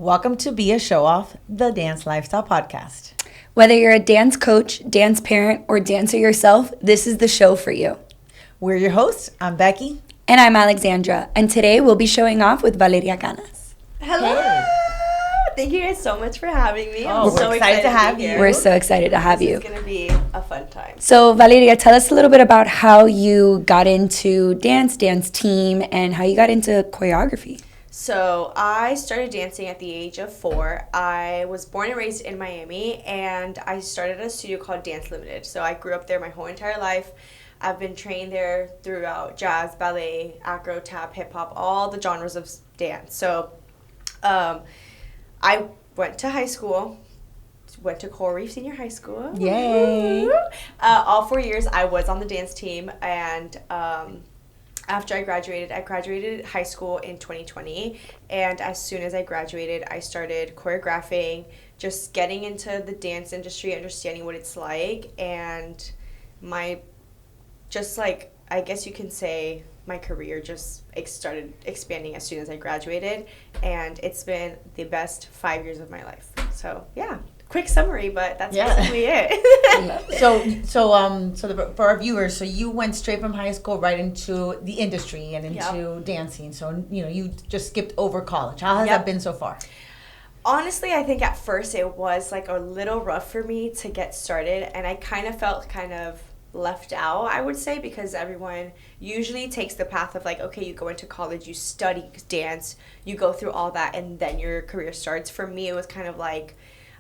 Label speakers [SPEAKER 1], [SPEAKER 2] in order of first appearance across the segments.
[SPEAKER 1] Welcome to B.A.Showoff, the Dance Lifestyle Podcast.
[SPEAKER 2] Whether you're a dance coach, dance parent, or dancer yourself, this is the show for you.
[SPEAKER 1] We're your hosts. I'm Becky.
[SPEAKER 2] And I'm Alexandra. And today we'll be showing off with Valeria Canas.
[SPEAKER 3] Hello!
[SPEAKER 1] Hey.
[SPEAKER 3] Thank you guys so much for having me.
[SPEAKER 1] Oh,
[SPEAKER 3] I'm so
[SPEAKER 1] excited to have
[SPEAKER 3] be here.
[SPEAKER 1] you.
[SPEAKER 2] We're so excited to have you.
[SPEAKER 3] It's going to be a fun time.
[SPEAKER 2] So, Valeria, tell us a little bit about how you got into dance team, and how you got into choreography.
[SPEAKER 3] So I started dancing at the age of 4. I was born and raised in Miami, and I started at a studio called Dance Limited. So I grew up there my whole entire life. I've been trained there throughout jazz, ballet, acro, tap, hip-hop, all the genres of dance. So I went to high school, went to Coral Reef Senior High School.
[SPEAKER 1] Yay!
[SPEAKER 3] All 4 years I was on the dance team, and after I graduated high school in 2020, and as soon as I graduated, I started choreographing, just getting into the dance industry, understanding what it's like, and I guess you can say my career just started expanding as soon as I graduated, and it's been the best 5 years of my life. So yeah, quick summary, but that's basically it.
[SPEAKER 1] For our viewers, so you went straight from high school right into the industry and into dancing. So you just skipped over college. How has that been so far?
[SPEAKER 3] Honestly, I think at first it was like a little rough for me to get started, and I kind of felt left out, I would say, because everyone usually takes the path of like, okay, you go into college, you study dance, you go through all that, and then your career starts. For me, it was kind of like,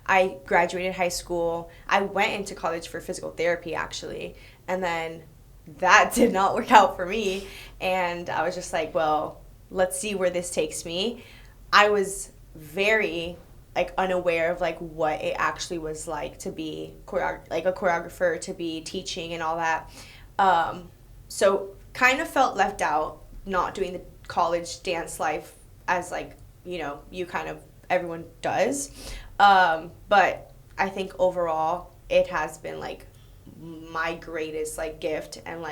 [SPEAKER 3] I graduated high school, I went into college for physical therapy actually, and then that did not work out for me, and I was just like, well, let's see where this takes me. I was very unaware of what it actually was like to be a choreographer, to be teaching and all that. So kind of felt left out, not doing the college dance life as everyone does. But I think overall it has been my greatest gift and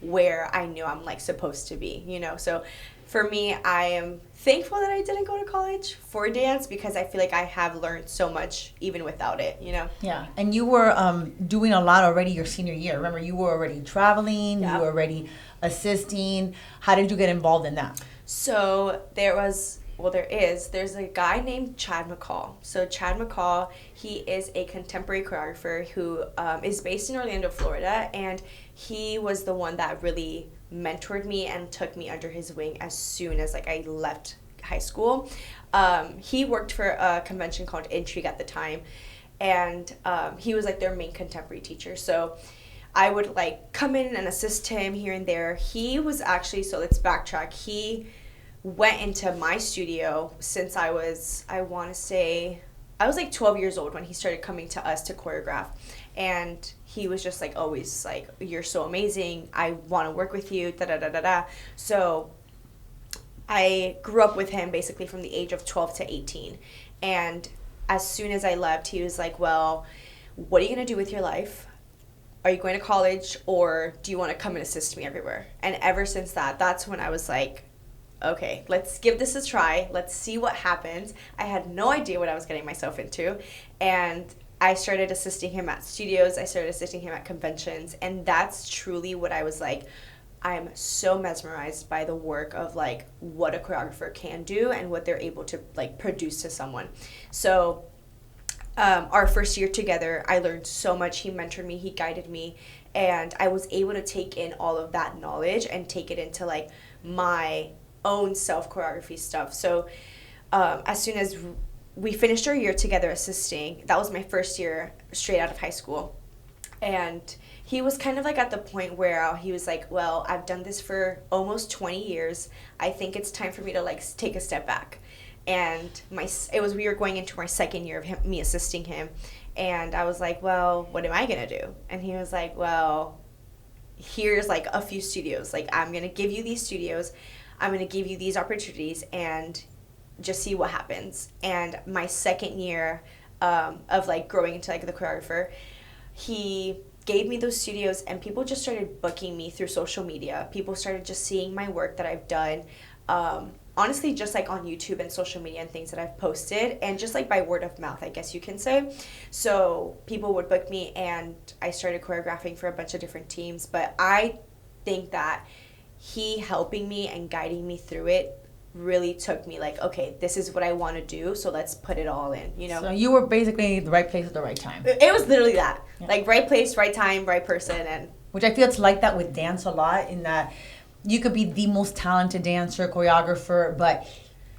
[SPEAKER 3] where I knew I'm supposed to be, So for me, I am thankful that I didn't go to college for dance, because I feel like I have learned so much even without it,
[SPEAKER 1] Yeah, and you were doing a lot already your senior year. Remember, you were already traveling, you were already assisting. How did you get involved in that?
[SPEAKER 3] So there's a guy named Chad McCall. So Chad McCall, he is a contemporary choreographer who is based in Orlando, Florida, and he was the one that really mentored me and took me under his wing as soon as I left high school. He worked for a convention called Intrigue at the time, and he was their main contemporary teacher. So I would come in and assist him here and there. He was actually, so let's backtrack, he went into my studio since I was 12 years old when he started coming to us to choreograph. And he was just always you're so amazing, I want to work with you, da-da-da-da-da. So I grew up with him basically from the age of 12 to 18. And as soon as I left, he was like, well, what are you going to do with your life? Are you going to college, or do you want to come and assist me everywhere? And ever since that's when I was like, okay, let's give this a try. Let's see what happens. I had no idea what I was getting myself into. And I started assisting him at studios. I started assisting him at conventions. And that's truly what I was like, I'm so mesmerized by the work of what a choreographer can do and what they're able to produce to someone. So our first year together, I learned so much. He mentored me, he guided me, and I was able to take in all of that knowledge and take it into my own self-choreography stuff. So as soon as we finished our year together assisting, that was my first year straight out of high school. And he was kind of at the point where he was like, well, I've done this for almost 20 years. I think it's time for me to take a step back. And we were going into our second year of me assisting him. And I was like, well, what am I going to do? And he was like, well, here's a few studios. I'm going to give you these studios. I'm going to give you these opportunities and just see what happens. And my second year of growing into the choreographer, he gave me those studios, and people just started booking me through social media. People started just seeing my work that I've done. honestly just like on YouTube and social media and things that I've posted, and just like by word of mouth, I guess you can say. So people would book me, and I started choreographing for a bunch of different teams. But I think that he helping me and guiding me through it really took me like, okay, this is what I want to do, so let's put it all in, you know?
[SPEAKER 1] So you were basically the right place at the right time.
[SPEAKER 3] It was literally that. Yeah. Like, right place, right time, right person. And
[SPEAKER 1] which I feel it's like that with dance a lot, in that you could be the most talented dancer, choreographer, but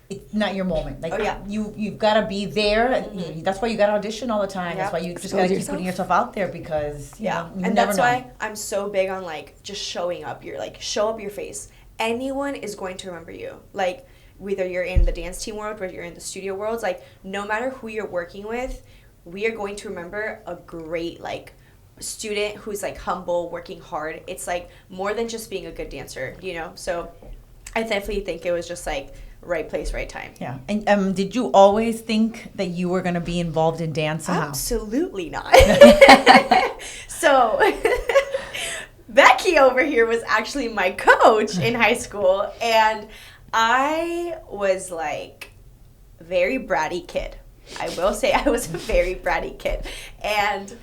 [SPEAKER 1] it's not your moment. Like, you've got to be there. Mm-hmm. That's why you got to audition all the time. That's why you just got to keep putting yourself out there, because you know, you
[SPEAKER 3] and
[SPEAKER 1] never
[SPEAKER 3] that's
[SPEAKER 1] know.
[SPEAKER 3] why I'm so big on like just showing up. Show up your face. Anyone is going to remember you. Like, whether you're in the dance team world, whether you're in the studio worlds, like, no matter who you're working with, we are going to remember a great like student who's like humble, working hard. It's like more than just being a good dancer, you know? So I definitely think it was just like right place, right time.
[SPEAKER 1] Yeah. And did you always think that you were going to be involved in dance somehow?
[SPEAKER 3] Absolutely not. So Becky over here was actually my coach in high school, and I was like very bratty kid. I will say I was a very bratty kid. And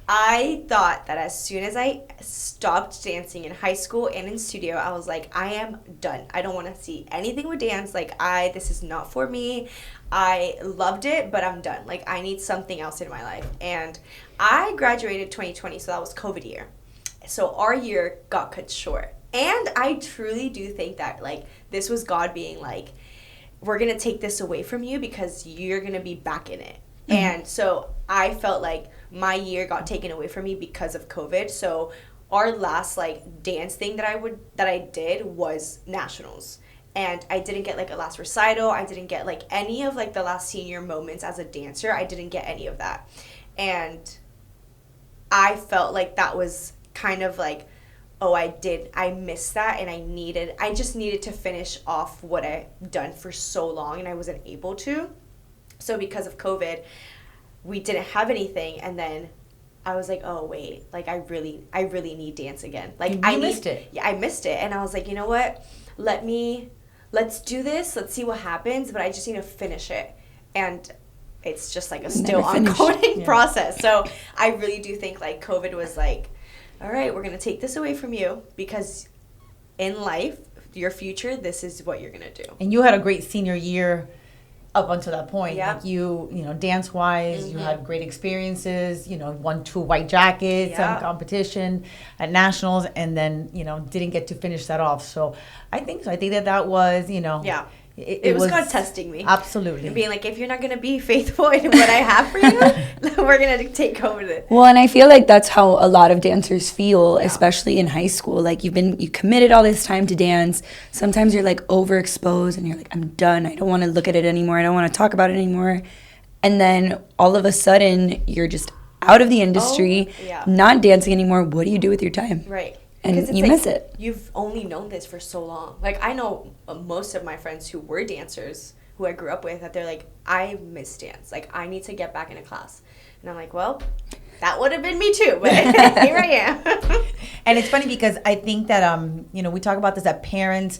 [SPEAKER 3] I thought that as soon as I stopped dancing in high school and in studio, I was like, I am done. I don't want to see anything with dance. Like, this is not for me. I loved it, but I'm done. Like, I need something else in my life. And I graduated 2020, so that was COVID year. So our year got cut short. And I truly do think that, like, this was God being like, we're going to take this away from you because you're going to be back in it. Mm-hmm. And so I felt like my year got taken away from me because of COVID. So our last, like, dance thing that I did was nationals. And I didn't get, like, a last recital. I didn't get, like, any of, like, the last senior moments as a dancer. I didn't get any of that. And I felt like that was kind of like, oh, I missed that, and I just needed to finish off what I'd done for so long, and I wasn't able to. So because of COVID, we didn't have anything, and then I was like, oh wait, like I really need dance again. Like, I missed it. Yeah, I missed it, and I was like, you know what? Let's do this. Let's see what happens, but I just need to finish it. And it's just like a still ongoing process. So I really do think like COVID was like, all right, we're going to take this away from you, because in life, your future, this is what you're going to do.
[SPEAKER 1] And you had a great senior year up until that point.
[SPEAKER 3] Yeah.
[SPEAKER 1] Like you know, dance-wise, you had great experiences, you know, won 2 white jackets on competition at nationals, and then, you know, didn't get to finish that off. So I think that was, you know.
[SPEAKER 3] Yeah. It was God testing me.
[SPEAKER 1] Absolutely.
[SPEAKER 3] And being like, if you're not going to be faithful in what I have for you, we're going to take over it.
[SPEAKER 2] Well, and I feel like that's how a lot of dancers feel, especially in high school. Like, you committed all this time to dance. Sometimes you're like overexposed and you're like, I'm done. I don't want to look at it anymore. I don't want to talk about it anymore. And then all of a sudden you're just out of the industry, not dancing anymore. What do you do with your time?
[SPEAKER 3] Right.
[SPEAKER 2] And you miss it.
[SPEAKER 3] You've only known this for so long. Like, I know most of my friends who were dancers, who I grew up with, that they're like, I miss dance. Like, I need to get back into class. And I'm like, well, that would have been me too, but here I am.
[SPEAKER 1] And it's funny because I think that, you know, we talk about this, that parents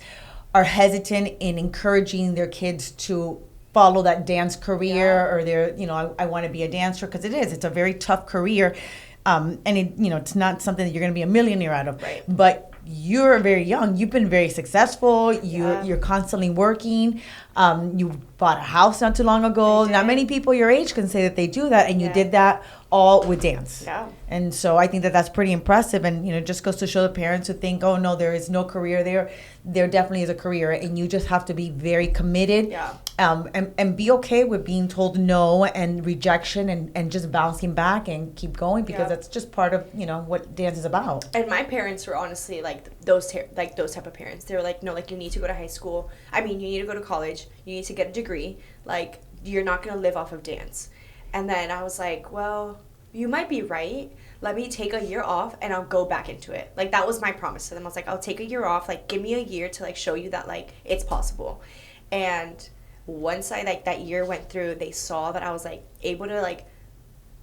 [SPEAKER 1] are hesitant in encouraging their kids to follow that dance career, or their, you know, I want to be a dancer, because it's a very tough career. And it, you know, it's not something that you're going to be a millionaire out of.
[SPEAKER 3] Right.
[SPEAKER 1] But you're very young. You've been very successful. You're constantly working. You bought a house not too long ago. Not many people your age can say that they do that, and you did that all with dance.
[SPEAKER 3] Yeah.
[SPEAKER 1] And so I think that that's pretty impressive, and, you know, just goes to show the parents who think, oh no, there is no career there. There definitely is a career, and you just have to be very committed.
[SPEAKER 3] Yeah.
[SPEAKER 1] And be okay with being told no and rejection, and just bouncing back and keep going, because that's just part of, you know, what dance is about.
[SPEAKER 3] And my parents were honestly like those type of parents. They were like, no, like, you need to go to high school. I mean, you need to go to college. You need to get a degree. Like, you're not going to live off of dance. And then I was like, well, you might be right. Let me take a year off and I'll go back into it. Like, that was my promise to them. I was like, I'll take a year off. Like, give me a year to, like, show you that, like, it's possible. And once I, like, that year went through, they saw that I was, like, able to, like,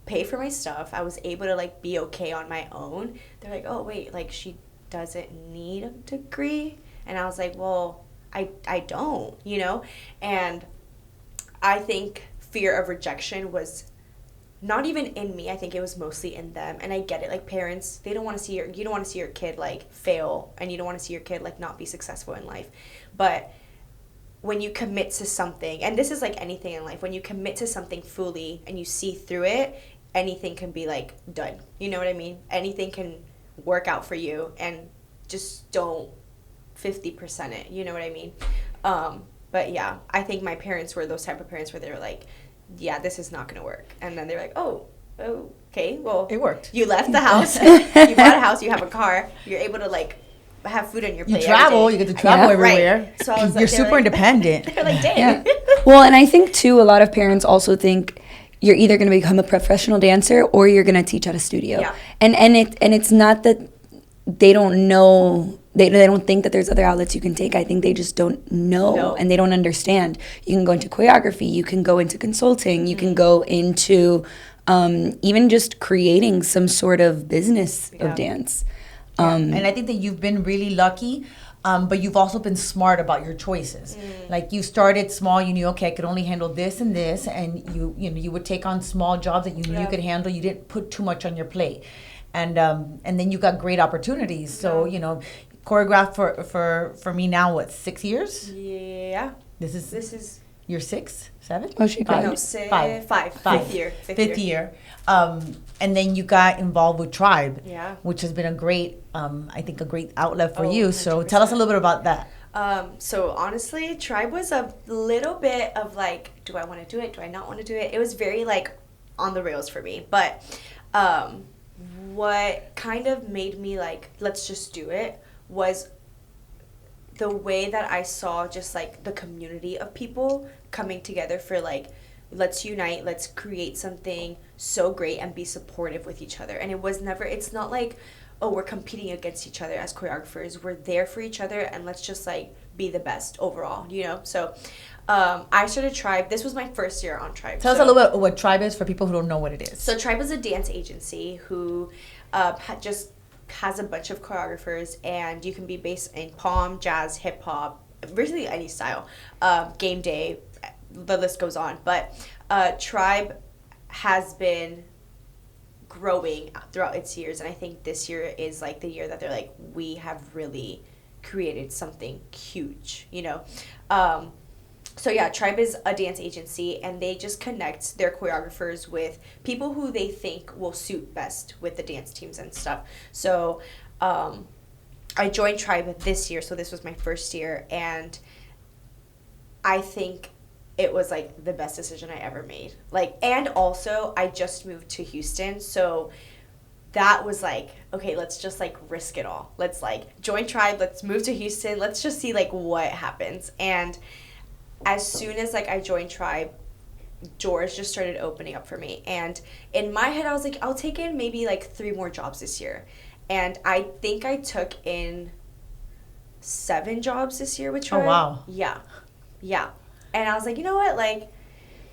[SPEAKER 3] pay for my stuff. I was able to, like, be okay on my own. They're like, oh, wait, like, she doesn't need a degree. And I was like, well, I don't, and I think fear of rejection was not even in me. I think it was mostly in them. And I get it. Like, parents, they don't want to see you don't want to see your kid, like, fail, and you don't want to see your kid, like, not be successful in life. But when you commit to something, and this is like anything in life, when you commit to something fully and you see through it, anything can be, like, done. You know what I mean? Anything can work out for you, and just don't 50% it. You know what I mean? But yeah, I think my parents were those type of parents where they were like, yeah, this is not going to work. And then they're like, oh, okay, well.
[SPEAKER 1] It worked.
[SPEAKER 3] You left the house. You bought a house. You have a car. You're able to, like, have food on your plate.
[SPEAKER 1] You travel. You get to travel everywhere.
[SPEAKER 3] Right. So I was
[SPEAKER 1] You're super independent.
[SPEAKER 3] They're like, dang.
[SPEAKER 2] Yeah. Well, and I think, too, a lot of parents also think you're either going to become a professional dancer or you're going to teach at a studio.
[SPEAKER 3] Yeah.
[SPEAKER 2] And it's not that they don't know. They don't think that there's other outlets you can take. I think they just don't know and they don't understand. You can go into choreography. You can go into consulting. You can go into even just creating some sort of business of dance.
[SPEAKER 1] And I think that you've been really lucky, but you've also been smart about your choices. Like, you started small. You knew, okay, I could only handle this and this, and you would take on small jobs that you knew you could handle. You didn't put too much on your plate, and then you got great opportunities. So choreograph for me now, what, 6 years?
[SPEAKER 3] Yeah.
[SPEAKER 1] This is your 6, 7?
[SPEAKER 2] Oh, she cried.
[SPEAKER 3] No, five. Fifth year.
[SPEAKER 1] And then you got involved with Tribe, which has been a great, I think, a great outlet for you. So 100%. Tell us a little bit about that.
[SPEAKER 3] So honestly, Tribe was a little bit of like, do I want to do it? Do I not want to do it? It was very like on the rails for me. But what kind of made me like, let's just do it, was the way that I saw just like the community of people coming together for like, let's unite, let's create something so great and be supportive with each other. And it's not like, oh, we're competing against each other as choreographers. We're there for each other, and let's just like be the best overall, So I started Tribe. This was my first year on Tribe.
[SPEAKER 1] Tell us a little bit what Tribe is for people who don't know what it is.
[SPEAKER 3] So Tribe is a dance agency who just has a bunch of choreographers, and you can be based in pom, jazz, hip hop, basically any style, game day, the list goes on. But Tribe has been growing throughout its years, and I think this year is like the year that they're like, we have really created something huge, So yeah, Tribe is a dance agency, and they just connect their choreographers with people who they think will suit best with the dance teams and stuff. So I joined Tribe this year, so this was my first year, and I think it was like the best decision I ever made. Like, and also I just moved to Houston, so that was like, okay, let's just like risk it all. Let's like join Tribe, let's move to Houston, let's just see like what happens. And as soon as like I joined Tribe, doors just started opening up for me. And in my head, I was like, I'll take in maybe like 3 more jobs this year. And I think I took in 7 jobs this year with Tribe.
[SPEAKER 1] Oh, wow.
[SPEAKER 3] Yeah. And I was like, you know what? Like,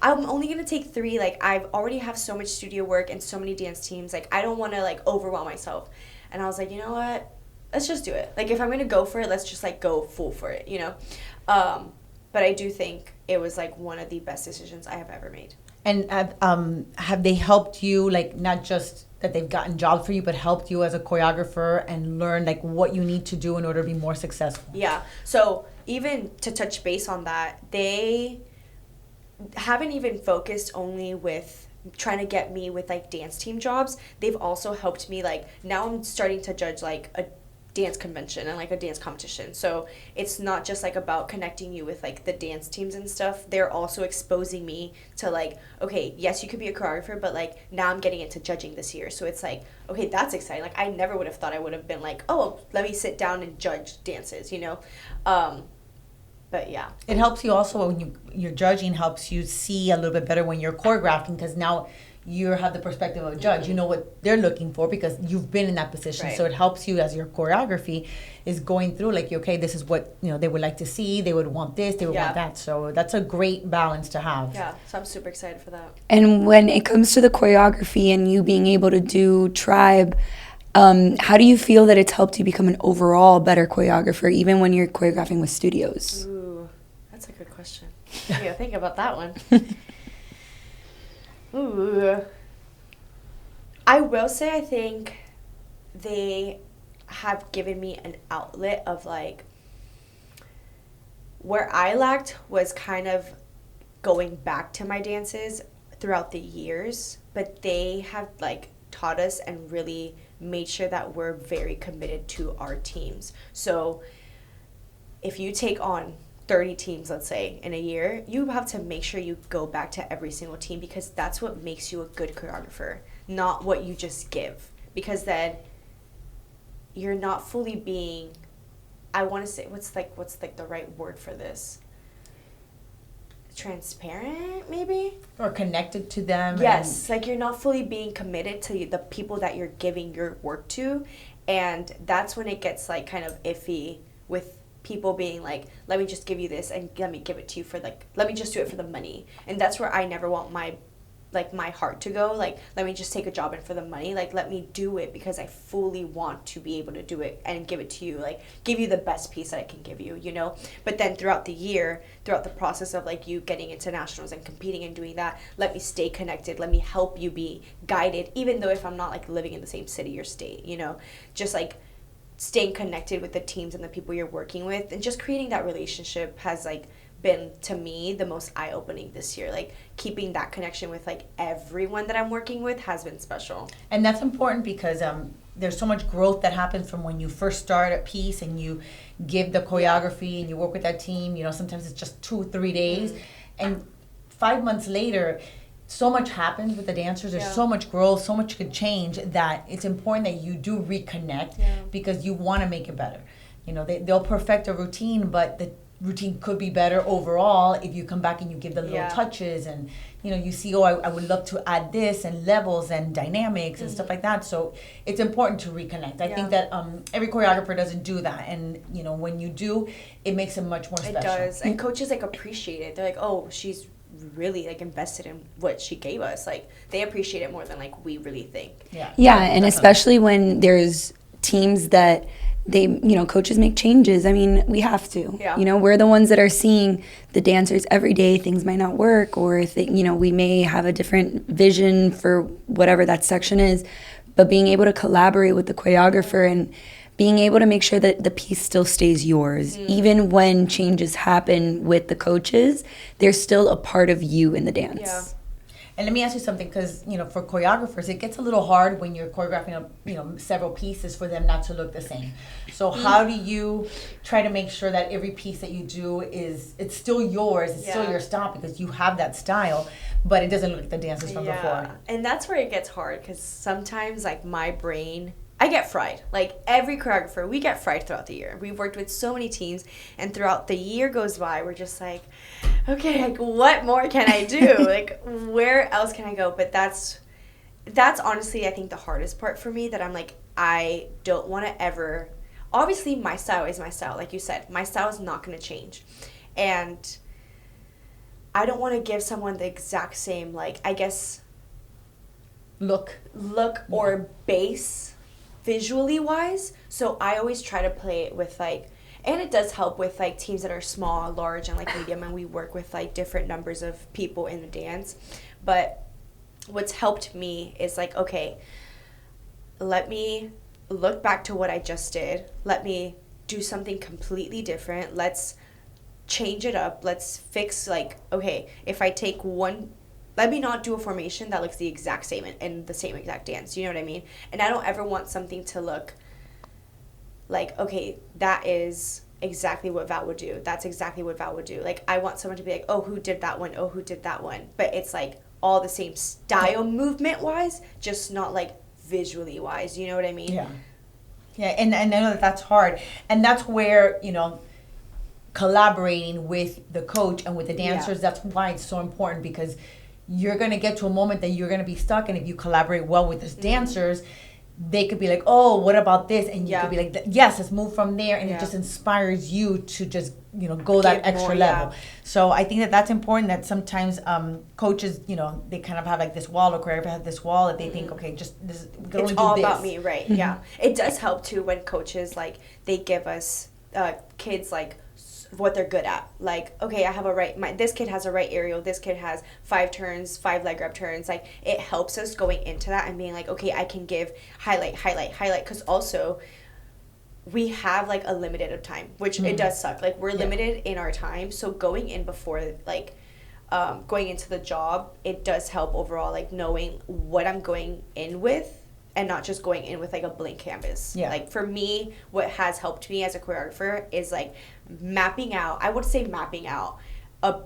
[SPEAKER 3] I'm only going to take 3. Like, I've already have so much studio work and so many dance teams. Like, I don't want to like overwhelm myself. And I was like, you know what? Let's just do it. Like, if I'm going to go for it, let's just like go full for it, But I do think it was like one of the best decisions I have ever made.
[SPEAKER 1] And have they helped you, like, not just that they've gotten jobs for you, but helped you as a choreographer and learn like what you need to do in order to be more successful?
[SPEAKER 3] Yeah. So even to touch base on that, they haven't even focused only with trying to get me with like dance team jobs. They've also helped me, like, now I'm starting to judge like a dance convention and like a dance competition. So it's not just like about connecting you with like the dance teams and stuff. They're also exposing me to like, okay, yes, you could be a choreographer, but like now I'm getting into judging this year. So it's like, okay, that's exciting. Like, I never would have thought I would have been like, oh, let me sit down and judge dances, But yeah,
[SPEAKER 1] it helps you also when your judging helps you see a little bit better when you're choreographing, because now you have the perspective of a judge. You know what they're looking for because you've been in that position.
[SPEAKER 3] Right.
[SPEAKER 1] So it helps you as your choreography is going through, like, okay, this is what they would like to see. They would want this. They would want that. So that's a great balance to have.
[SPEAKER 3] Yeah. So I'm super excited for that.
[SPEAKER 2] And when it comes to the choreography and you being able to do Tribe, How do you feel that it's helped you become an overall better choreographer, even when you're choreographing with studios?
[SPEAKER 3] Ooh, that's a good question. I gotta think about that one. Ooh. I will say I think they have given me an outlet of like, where I lacked was kind of going back to my dances throughout the years, but they have like taught us and really made sure that we're very committed to our teams. So if you take on 30 teams, let's say, in a year, you have to make sure you go back to every single team, because that's what makes you a good choreographer, not what you just give. Because then you're not fully being, I want to say, what's the right word for this? Transparent, maybe?
[SPEAKER 1] Or connected to them.
[SPEAKER 3] Yes, like you're not fully being committed to the people that you're giving your work to, and that's when it gets like kind of iffy with people being like, let me just give you this and let me give it to you for like, let me just do it for the money. And that's where I never want my heart to go, like, let me just take a job in for the money. Like, let me do it because I fully want to be able to do it and give it to you, like give you the best piece that I can give you, you know. But then throughout the year, throughout the process of like you getting into nationals and competing and doing that, let me stay connected, let me help you be guided, even though if I'm not like living in the same city or state, you know, just like staying connected with the teams and the people you're working with, and just creating that relationship has like been, to me, the most eye-opening this year. Like keeping that connection with like everyone that I'm working with has been special.
[SPEAKER 1] And that's important because there's so much growth that happens from when you first start a piece and you give the choreography and you work with that team. You know, sometimes it's just 2-3 days, and 5 months later, so much happens with the dancers. There's so much growth, so much could change, that it's important that you do reconnect because you want to make it better. You know, they'll perfect a routine, but the routine could be better overall if you come back and you give the little touches, and you know, you see, oh, I would love to add this and levels and dynamics and stuff like that. So it's important to reconnect. I think that every choreographer doesn't do that, and you know, when you do, it makes it much more special.
[SPEAKER 3] It does, and coaches like appreciate it. They're like, oh, she's really like invested in what she gave us. Like they appreciate it more than like we really think.
[SPEAKER 2] And
[SPEAKER 1] definitely.
[SPEAKER 2] especially when there's teams that they, you know, coaches make changes. I mean, we have to. You know, we're the ones that are seeing the dancers every day. Things might not work, or you know, we may have a different vision for whatever that section is. But being able to collaborate with the choreographer and being able to make sure that the piece still stays yours, even when changes happen with the coaches, they're still a part of you in the dance.
[SPEAKER 1] And let me ask you something, because you know, for choreographers, it gets a little hard when you're choreographing, several pieces for them not to look the same. So how do you try to make sure that every piece that you do it's still yours, it's still your style, because you have that style, but it doesn't look like the dances from before?
[SPEAKER 3] And that's where it gets hard, because sometimes like my brain, I get fried. Like every choreographer, we get fried throughout the year. We've worked with so many teams, and throughout the year goes by, we're just like, okay, like what more can I do? Like where else can I go? But that's honestly, I think, the hardest part for me, that I'm like, I don't want to ever, obviously my style is my style. Like you said, my style is not going to change. And I don't want to give someone the exact same, like, I guess, look or base visually wise. So I always try to play it with like, and it does help with like teams that are small, large, and like medium, and we work with like different numbers of people in the dance. But what's helped me is like, okay, let me look back to what I just did. Let me do something completely different. Let's change it up. Let's fix, like, okay, if I take one, let me not do a formation that looks the exact same in the same exact dance. You know what I mean? And I don't ever want something to look like, okay, that is exactly what Val would do. That's exactly what Val would do. Like, I want someone to be like, oh, who did that one? Oh, who did that one? But it's like all the same style movement-wise, just not like visually-wise. You know what I mean?
[SPEAKER 1] Yeah, and I know that's hard. And that's where, you know, collaborating with the coach and with the dancers, that's why it's so important, because you're going to get to a moment that you're going to be stuck, and if you collaborate well with the dancers, they could be like, oh, what about this? And you
[SPEAKER 3] Yeah.
[SPEAKER 1] could be like, yes, let's move from there. And
[SPEAKER 3] Yeah.
[SPEAKER 1] it just inspires you to just, go that
[SPEAKER 3] Give
[SPEAKER 1] extra
[SPEAKER 3] more,
[SPEAKER 1] level.
[SPEAKER 3] yeah.
[SPEAKER 1] So I think that that's important, that sometimes coaches, they kind of have like this wall, or choreographers have this wall that they think, okay, just this, we can
[SPEAKER 3] It's
[SPEAKER 1] only do
[SPEAKER 3] all
[SPEAKER 1] this.
[SPEAKER 3] about me, right? Yeah. It does help too when coaches, like, they give us kids, like, what they're good at. Like, okay, I have this kid has a right aerial, this kid has 5 turns, 5 leg grab turns. Like, it helps us going into that and being like, okay, I can give highlight, because also we have like a limited of time, which it does suck. Like, we're limited in our time, so going in before, like, going into the job, it does help overall, like, knowing what I'm going in with and not just going in with like a blank canvas.
[SPEAKER 1] Yeah.
[SPEAKER 3] Like, for me, what has helped me as a choreographer is like mapping out a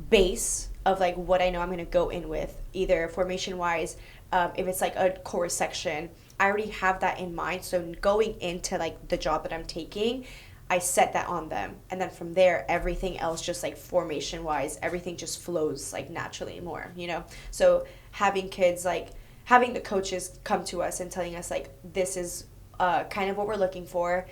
[SPEAKER 3] base of like what I know I'm going to go in with, either formation wise, if it's like a core section, I already have that in mind. So going into like the job that I'm taking, I set that on them, and then from there everything else, just like formation wise, everything just flows like naturally more, So having the coaches come to us and telling us like, this is kind of what we're looking for,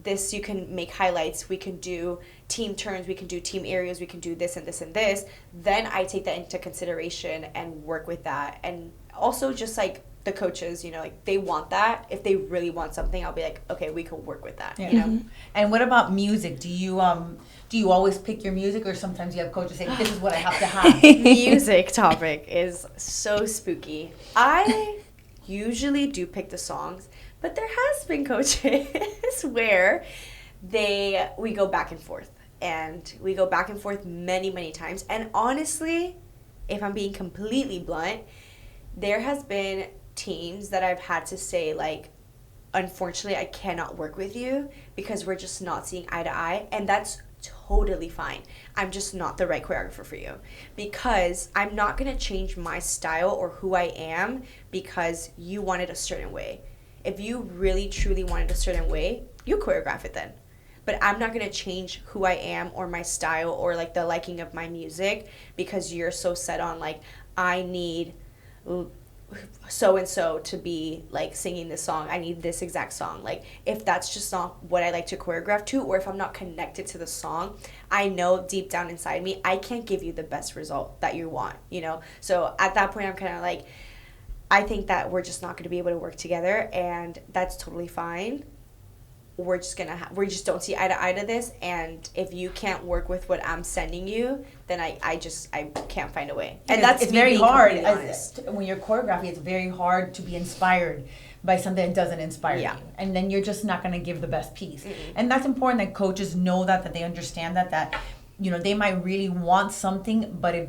[SPEAKER 3] this, you can make highlights, we can do team turns, we can do team areas, we can do this and this and this, then I take that into consideration and work with that. And also just like the coaches, like, they want that. If they really want something, I'll be like, okay, we can work with that.
[SPEAKER 1] Yeah. And what about music? Do you always pick your music, or sometimes you have coaches say, this is what I have to have?
[SPEAKER 3] Music topic is so spooky. I usually do pick the songs, but there has been coaches where we go back and forth, many, many times. And honestly, if I'm being completely blunt, there has been teams that I've had to say, like, unfortunately, I cannot work with you because we're just not seeing eye to eye, and that's totally fine. I'm just not the right choreographer for you, because I'm not going to change my style or who I am because you wanted a certain way. If you really truly wanted a certain way, you choreograph it then. But I'm not going to change who I am or my style or like the liking of my music because you're so set on like, I need so and so to be like singing this song, I need this exact song. Like, if that's just not what I like to choreograph to, or if I'm not connected to the song, I know deep down inside me I can't give you the best result that you want, So at that point, I'm kind of like, I think that we're just not going to be able to work together, and that's totally fine. We're just we just don't see eye to eye to this, and if you can't work with what I'm sending you, then I can't find a way. And
[SPEAKER 1] it's very hard. When you're choreographing, it's very hard to be inspired by something that doesn't inspire you, and then you're just not going to give the best piece. And that's important that coaches know that they understand that they might really want something, but if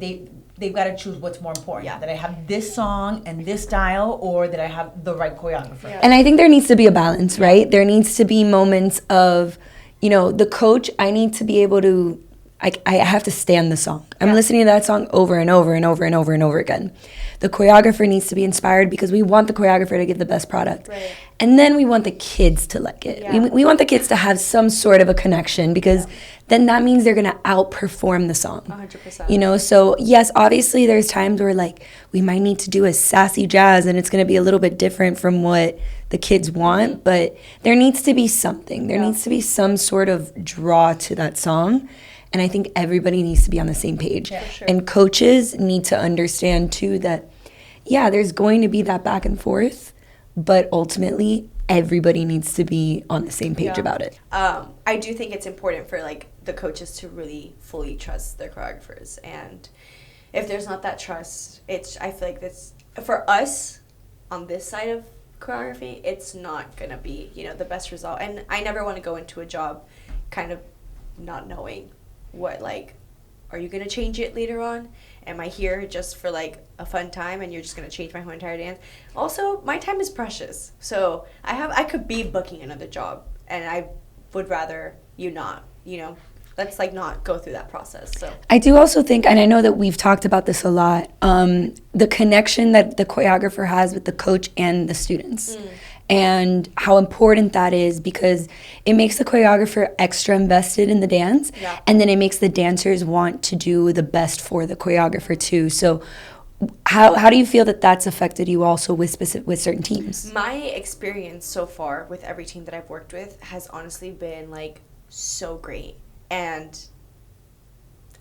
[SPEAKER 1] they've got to choose what's more important. That I have this song and this style, or that I have the right choreographer.
[SPEAKER 2] And I think there needs to be a balance, right? There needs to be moments of, the coach, I need to be able to, I have to stand the song. I'm listening to that song over and over and over and over and over again. The choreographer needs to be inspired because we want the choreographer to give the best product.
[SPEAKER 3] Right.
[SPEAKER 2] And then we want the kids to like it.
[SPEAKER 3] Yeah.
[SPEAKER 2] We want the kids to have some sort of a connection, because then that means they're going to outperform the song.
[SPEAKER 3] 100%.
[SPEAKER 2] So yes, obviously there's times where like we might need to do a sassy jazz and it's going to be a little bit different from what the kids want, but there needs to be something. There needs to be some sort of draw to that song. And I think everybody needs to be on the same page.
[SPEAKER 3] Yeah, sure.
[SPEAKER 2] And coaches need to understand too that, there's going to be that back and forth, but ultimately everybody needs to be on the same page about it.
[SPEAKER 3] I do think it's important for like the coaches to really fully trust their choreographers, and if there's not that trust, I feel like that's, for us on this side of choreography, it's not gonna be the best result. And I never want to go into a job kind of not knowing what, like, are you gonna change it later on? Am I here just for like a fun time and you're just gonna change my whole entire dance? Also, my time is precious, so I could be booking another job, and I would rather you not, let's like not go through that process. So
[SPEAKER 2] I do also think, and I know that we've talked about this a lot, the connection that the choreographer has with the coach and the students. And how important that is, because it makes the choreographer extra invested in the dance, and then it makes the dancers want to do the best for the choreographer too. So How do you feel that that's affected you also with certain teams?
[SPEAKER 3] My experience so far with every team that I've worked with has honestly been like so great, and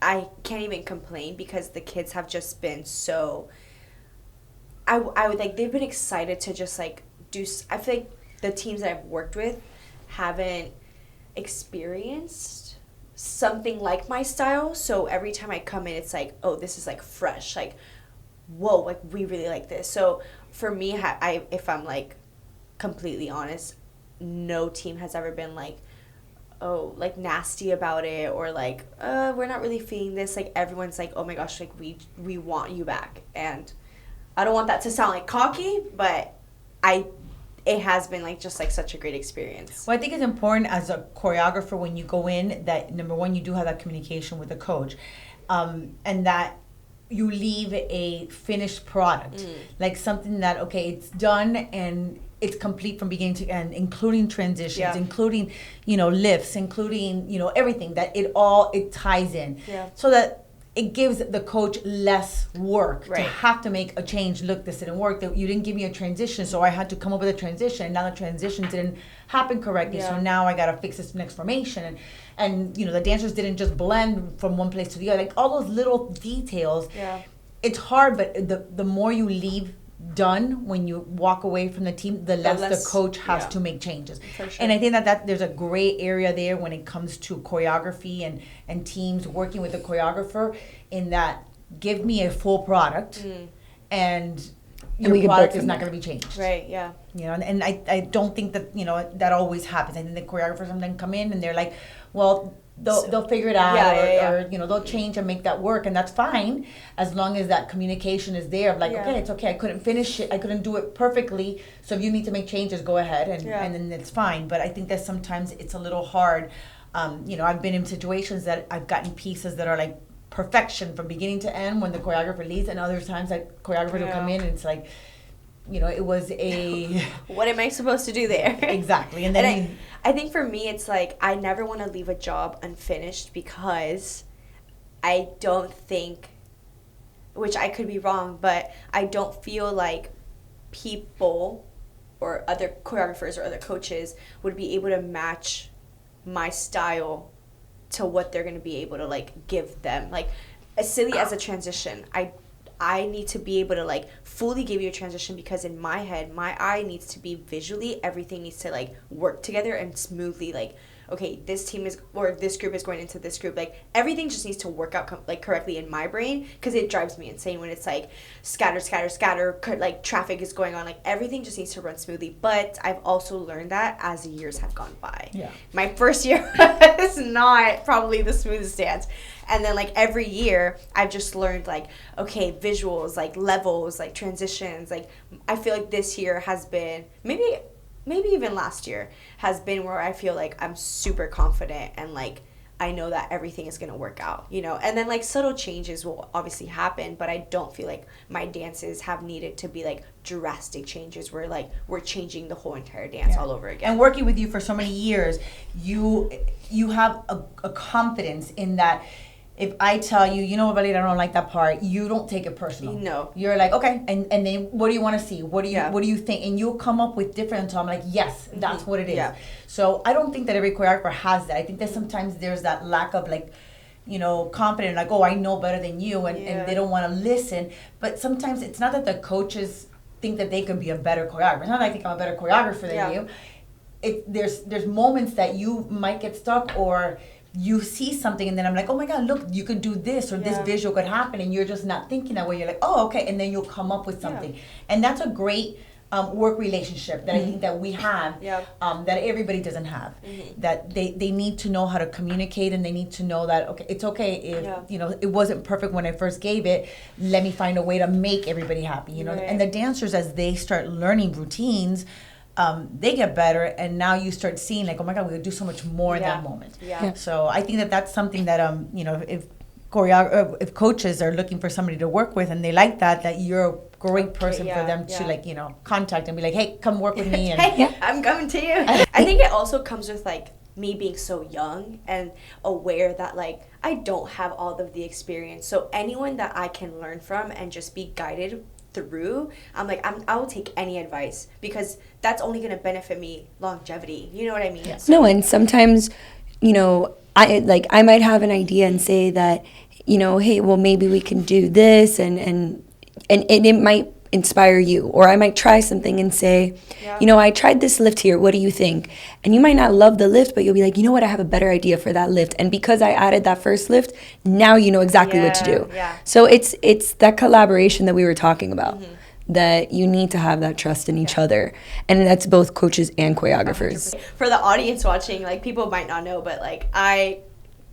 [SPEAKER 3] I can't even complain because the kids have just been so. I would like they've been excited to just like do. I feel like the teams that I've worked with haven't experienced something like my style, so every time I come in, it's like, oh, this is like fresh, like, whoa, like we really like this. So for me, if I'm like completely honest, no team has ever been like, oh, like nasty about it, or like, we're not really feeling this. Like everyone's like, oh my gosh, like we want you back. And I don't want that to sound like cocky, but it has been like just like such a great experience.
[SPEAKER 1] Well, I think it's important as a choreographer when you go in that, number one, you do have that communication with the coach, and that you leave a finished product, like something that, okay, it's done and it's complete from beginning to end, including transitions, including, lifts, including, everything, that it ties in, so that it gives the coach less work to have to make a change. Look, this didn't work. You didn't give me a transition, so I had to come up with a transition. Now the transition didn't happen correctly, so now I got to fix this next formation. And the dancers didn't just blend from one place to the other. Like all those little details. Yeah. It's hard, but the more you leave done when you walk away from the team, the less the coach has to make changes. For sure. And I think that there's a gray area there when it comes to choreography and teams working with the choreographer, in that give me a full product and your product is not going to be changed.
[SPEAKER 3] Right, yeah.
[SPEAKER 1] And I don't think that, that always happens. I think the choreographers sometimes come in and they're like, well, they'll figure it out, or they'll change and make that work, and that's fine as long as that communication is there of like, okay, it's okay, I couldn't finish it, I couldn't do it perfectly, so if you need to make changes, go ahead, and then it's fine. But I think that sometimes it's a little hard. I've been in situations that I've gotten pieces that are like perfection from beginning to end when the choreographer leads, and other times that choreographer will come in and it's like, it was a...
[SPEAKER 3] what am I supposed to do there?
[SPEAKER 1] Exactly. And
[SPEAKER 3] then I think for me, it's like, I never want to leave a job unfinished, because I don't think, which I could be wrong, but I don't feel like people or other choreographers or other coaches would be able to match my style to what they're going to be able to like give them. Like, as silly as a transition, I need to be able to like fully give you a transition, because in my head, my eye needs to be visually, everything needs to like work together and smoothly, like, okay, this team is, or this group is going into this group, like everything just needs to work out like correctly in my brain, because it drives me insane when it's like scatter, like traffic is going on, like everything just needs to run smoothly. But I've also learned that as the years have gone by. My first year is not probably the smoothest dance. And then like every year I've just learned like, okay, visuals, like levels, like transitions. Like I feel like this year has been, maybe even last year has been, where I feel like I'm super confident and like I know that everything is going to work out, and then like subtle changes will obviously happen, but I don't feel like my dances have needed to be like drastic changes where like we're changing the whole entire dance all over again.
[SPEAKER 1] And working with you for so many years, you have a confidence in that. If I tell you, Valeria, I don't like that part, you don't take it personal.
[SPEAKER 3] No.
[SPEAKER 1] You're like, okay, and then what do you want to see? What do you think? And you'll come up with different, so I'm like, yes, that's what it is. Yeah. So I don't think that every choreographer has that. I think that sometimes there's that lack of like, confidence, like, oh, I know better than you, and they don't want to listen. But sometimes it's not that the coaches think that they could be a better choreographer. It's not that I think I'm a better choreographer than you. There's moments that you might get stuck, or you see something and then I'm like, oh my God, look, you could do this, or this visual could happen, and you're just not thinking that way. You're like, oh, okay, and then you'll come up with something. And that's a great work relationship that I think that we have, that everybody doesn't have. That they need to know how to communicate, and they need to know that, okay, it's okay if, it wasn't perfect when I first gave it, let me find a way to make everybody happy, And the dancers, as they start learning routines, they get better, and now you start seeing like, oh my God, we could do so much more in that moment. So I think that that's something that if coaches are looking for somebody to work with and they like that you're a great person for them to like contact and be like, hey, come work with me. And
[SPEAKER 3] hey, I'm coming to you. I think it also comes with like me being so young and aware that like I don't have all of the experience. So anyone that I can learn from and just be guided through, I will take any advice, because that's only going to benefit me longevity. You know what I mean?
[SPEAKER 1] Yes.
[SPEAKER 2] No, and sometimes, I might have an idea and say that, hey, well, maybe we can do this, and it might inspire you. Or I might try something and say, I tried this lift here, what do you think? And you might not love the lift, but you'll be like, you know what, I have a better idea for that lift. And because I added that first lift, now you know exactly what to do.
[SPEAKER 3] Yeah.
[SPEAKER 2] So it's that collaboration that we were talking about, that you need to have that trust in each other. And that's both coaches and choreographers.
[SPEAKER 3] 100%. For the audience watching, like, people might not know, but like I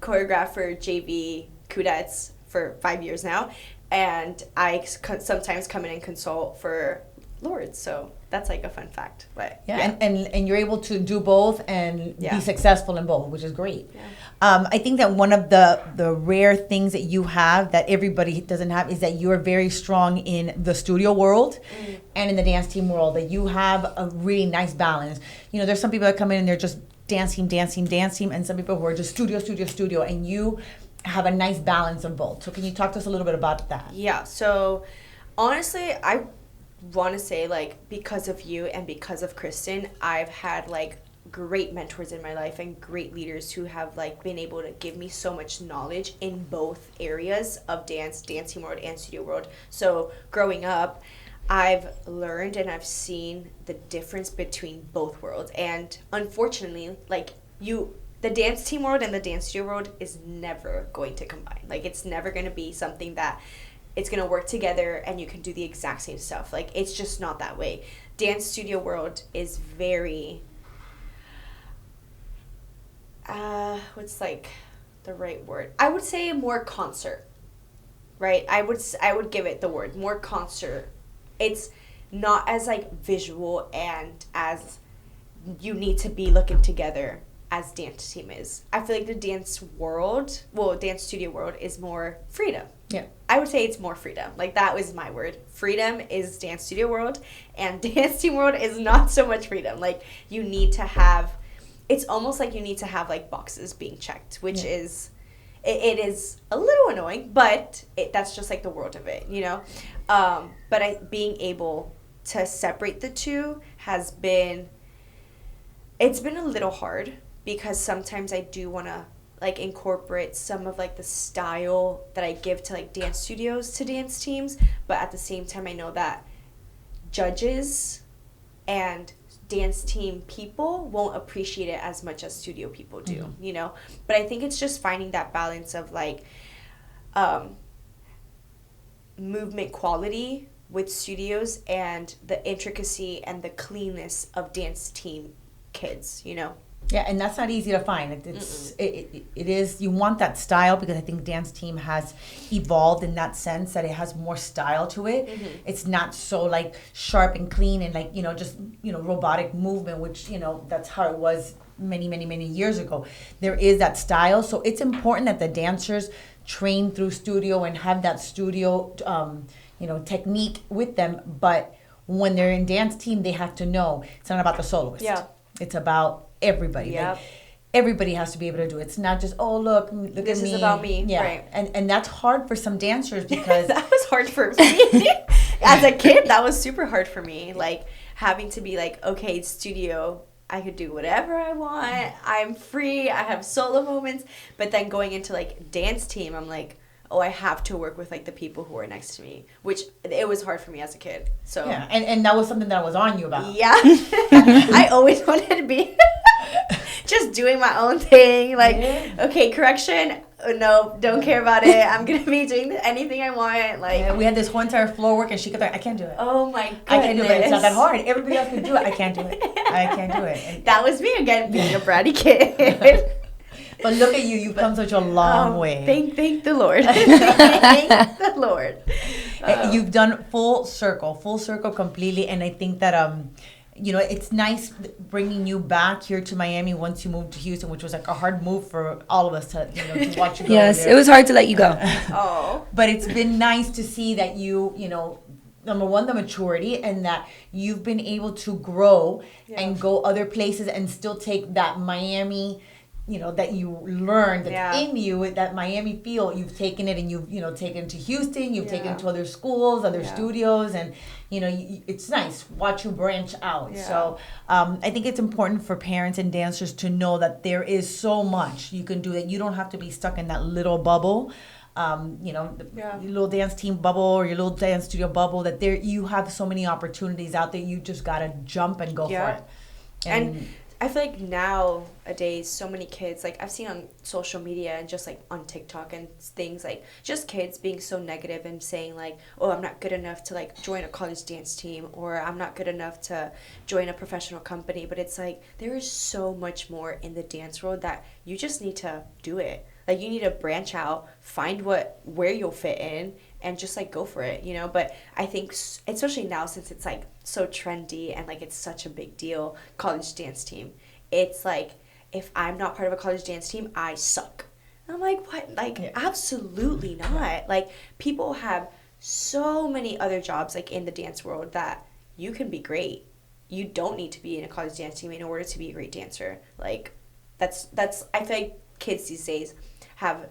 [SPEAKER 3] choreograph for JV cadets for 5 years now. And I sometimes come in and consult for Lords, so that's like a fun fact. But
[SPEAKER 1] and you're able to do both and be successful in both, which is great.
[SPEAKER 3] Yeah.
[SPEAKER 1] I think that one of the rare things that you have that everybody doesn't have is that you are very strong in the studio world and in the dance team world. That you have a really nice balance. There's some people that come in and they're just dance team, and some people who are just studio, and you have a nice balance of both. So can you talk to us a little bit about that?
[SPEAKER 3] Yeah, so honestly, I want to say, like, because of you and because of Kristen, I've had like great mentors in my life and great leaders who have like been able to give me so much knowledge in both areas of dance team world and studio world. So growing up, I've learned and I've seen the difference between both worlds, and unfortunately, like, the dance team world and the dance studio world is never going to combine. Like, it's never going to be something that it's going to work together and you can do the exact same stuff. Like, it's just not that way. Dance studio world is very, what's like the right word? I would say more concert, right? I would give it the word more concert. It's not as like visual and as you need to be looking together as dance team is. I feel like the dance studio world is more freedom.
[SPEAKER 1] Yeah.
[SPEAKER 3] I would say it's more freedom. Like, that was my word. Freedom is dance studio world, and dance team world is not so much freedom. Like, you need to have, it's almost like you need to have like boxes being checked, which is, it is a little annoying, but that's just like the world of it, But being able to separate the two it's been a little hard, because sometimes I do want to like incorporate some of like the style that I give to like dance studios to dance teams, but at the same time I know that judges and dance team people won't appreciate it as much as studio people do, But I think it's just finding that balance of like movement quality with studios and the intricacy and the cleanness of dance team kids,
[SPEAKER 1] Yeah, and that's not easy to find. It is, you want that style, because I think dance team has evolved in that sense that it has more style to it. It's not so like sharp and clean and like, just, robotic movement, which, that's how it was many years ago. There is that style. So it's important that the dancers train through studio and have that studio, technique with them. But when they're in dance team, they have to know it's not about the soloist.
[SPEAKER 3] Yeah.
[SPEAKER 1] It's about everybody.
[SPEAKER 3] Yep.
[SPEAKER 1] Like, everybody has to be able to do it. It's not just, look at me.
[SPEAKER 3] This is about me.
[SPEAKER 1] Yeah.
[SPEAKER 3] Right.
[SPEAKER 1] And that's hard for some dancers, because
[SPEAKER 3] that was hard for me. As a kid, that was super hard for me. Like, having to be like, okay, studio, I could do whatever I want. I'm free. I have solo moments. But then going into like dance team, I'm like, I have to work with like the people who are next to me, which it was hard for me as a kid. So
[SPEAKER 1] yeah, and that was something that I was on you about.
[SPEAKER 3] Yeah. I always wanted to be just doing my own thing. Like, okay, correction, no, don't care about it. I'm gonna be doing anything I want. Like,
[SPEAKER 1] we had this whole entire floor work, and she could like, I can't do it.
[SPEAKER 3] Oh my goodness.
[SPEAKER 1] I can't do it. It's not that hard. Everybody else can do it. I can't do it. I can't do it. And
[SPEAKER 3] that was me again, being a bratty kid.
[SPEAKER 1] But look at you. You've come such a long way.
[SPEAKER 3] Thank the Lord. Thank the Lord.
[SPEAKER 1] You've done full circle completely. And I think that, it's nice bringing you back here to Miami once you moved to Houston, which was like a hard move for all of us to watch you go.
[SPEAKER 2] Yes, it was hard to let you go.
[SPEAKER 3] Oh.
[SPEAKER 1] But it's been nice to see that you number one, the maturity, and that you've been able to grow and go other places and still take that Miami, that you learned that's in you, that Miami feel, you've taken it and you've, taken it to Houston, you've taken it to other schools, other studios, and, it's nice. Watch you branch out. Yeah. So I think it's important for parents and dancers to know that there is so much you can do, that you don't have to be stuck in that little bubble. Your little dance team bubble or your little dance studio bubble, that you have so many opportunities out there. You just got to jump and go for it.
[SPEAKER 3] And I feel like nowadays, so many kids, like I've seen on social media and just like on TikTok and things, like just kids being so negative and saying like, oh, I'm not good enough to like join a college dance team, or I'm not good enough to join a professional company. But it's like, there is so much more in the dance world that you just need to do it. Like, you need to branch out, find where you'll fit in, and just like go for it, But I think especially now, since it's like so trendy and like it's such a big deal, college dance team, it's like, if I'm not part of a college dance team, I suck. And I'm like, what? Like, absolutely not. Like, people have so many other jobs like in the dance world that you can be great. You don't need to be in a college dance team in order to be a great dancer. Like, that's I feel like kids these days have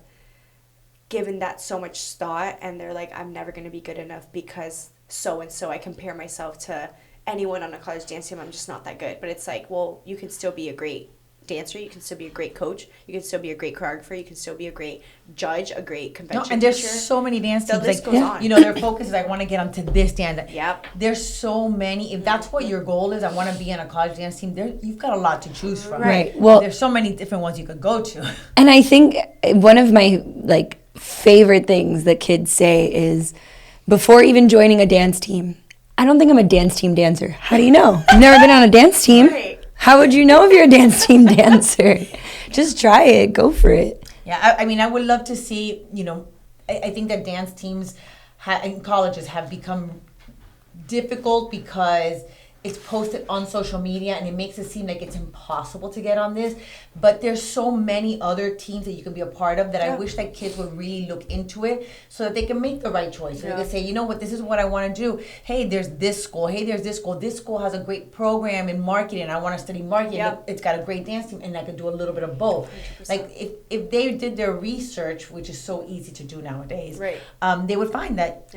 [SPEAKER 3] given that so much thought, and they're like, I'm never going to be good enough because so-and-so, I compare myself to anyone on a college dance team, I'm just not that good. But it's like, well, you can still be a great dancer, you can still be a great coach, you can still be a great choreographer, you can still be a great judge, a great convention
[SPEAKER 1] and there's
[SPEAKER 3] teacher.
[SPEAKER 1] So many dance teams,
[SPEAKER 3] the list goes on.
[SPEAKER 1] Their focus is, I want to get onto this dance.
[SPEAKER 3] Yep.
[SPEAKER 1] There's so many. If that's what your goal is, I want to be in a college dance team, you've got a lot to choose from.
[SPEAKER 2] Right. Well,
[SPEAKER 1] there's so many different ones you could go to.
[SPEAKER 2] And I think one of my favorite things that kids say is, before even joining a dance team, I don't think I'm a dance team dancer. How do you know? You've never been on a dance team.
[SPEAKER 3] Right.
[SPEAKER 2] How would you know if you're a dance team dancer? Just try it. Go for it.
[SPEAKER 1] Yeah, I would love to see, I think that dance teams in colleges have become difficult because it's posted on social media and it makes it seem like it's impossible to get on this. But there's so many other teams that you can be a part of that I wish that kids would really look into it so that they can make the right choice. So they can say, you know what, this is what I want to do. Hey, there's this school. Hey, there's this school. This school has a great program in marketing. I want to study marketing.
[SPEAKER 3] Yep.
[SPEAKER 1] It's got a great dance team, and I could do a little bit of both. 100%. Like, if they did their research, which is so easy to do nowadays,
[SPEAKER 3] right.
[SPEAKER 1] They would find that,